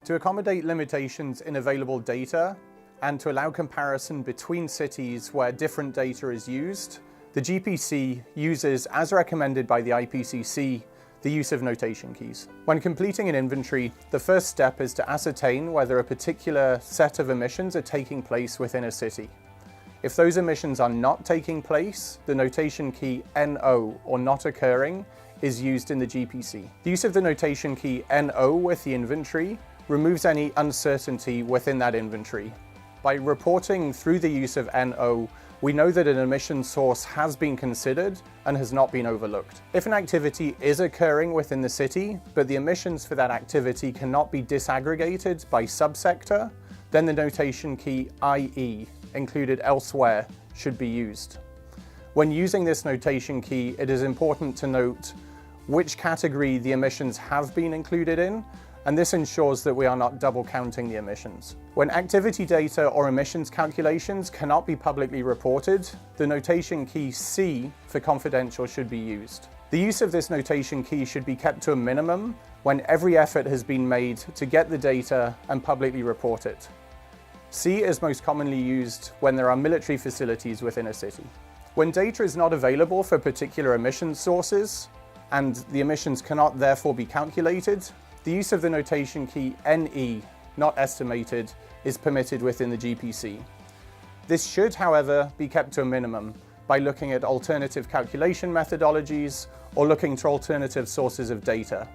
To accommodate limitations in available data and to allow comparison between cities where different data is used, the GPC uses, as recommended by the IPCC, the use of notation keys. When completing an inventory, the first step is to ascertain whether a particular set of emissions are taking place within a city. If those emissions are not taking place, the notation key NO, or not occurring, is used in the GPC. The use of the notation key NO with the inventory removes any uncertainty within that inventory. By reporting through the use of NO, we know that an emission source has been considered and has not been overlooked. If an activity is occurring within the city, but the emissions for that activity cannot be disaggregated by subsector, then the notation key IE, included elsewhere, should be used. When using this notation key, it is important to note which category the emissions have been included in, and this ensures that we are not double counting the emissions. When activity data or emissions calculations cannot be publicly reported, the notation key C for confidential should be used. The use of this notation key should be kept to a minimum when every effort has been made to get the data and publicly report it. C is most commonly used when there are military facilities within a city. When data is not available for particular emission sources, and the emissions cannot therefore be calculated, the use of the notation key NE, not estimated, is permitted within the GPC. This should, however, be kept to a minimum by looking at alternative calculation methodologies or looking to alternative sources of data.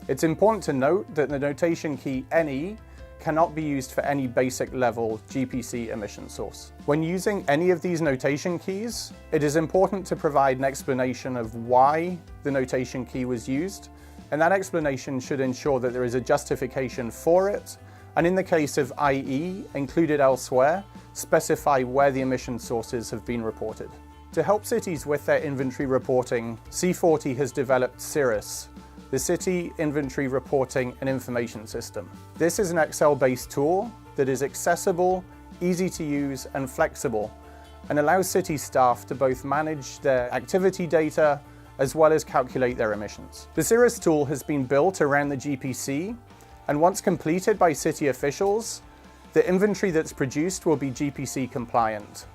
It's important to note that the notation key NE cannot be used for any basic level GPC emission source. When using any of these notation keys, it is important to provide an explanation of why the notation key was used, and that explanation should ensure that there is a justification for it, and in the case of IE, included elsewhere, specify where the emission sources have been reported. To help cities with their inventory reporting, C40 has developed CIRRUS, the City Inventory Reporting and Information System. This is an Excel-based tool that is accessible, easy to use, and flexible, and allows city staff to both manage their activity data as well as calculate their emissions. The CIRRUS tool has been built around the GPC, and once completed by city officials, the inventory that's produced will be GPC compliant.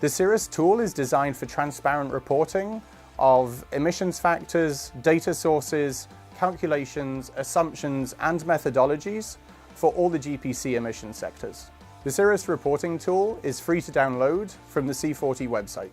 The CIRRUS tool is designed for transparent reporting of emissions factors, data sources, calculations, assumptions, and methodologies for all the GPC emission sectors. The CIRRUS reporting tool is free to download from the C40 website.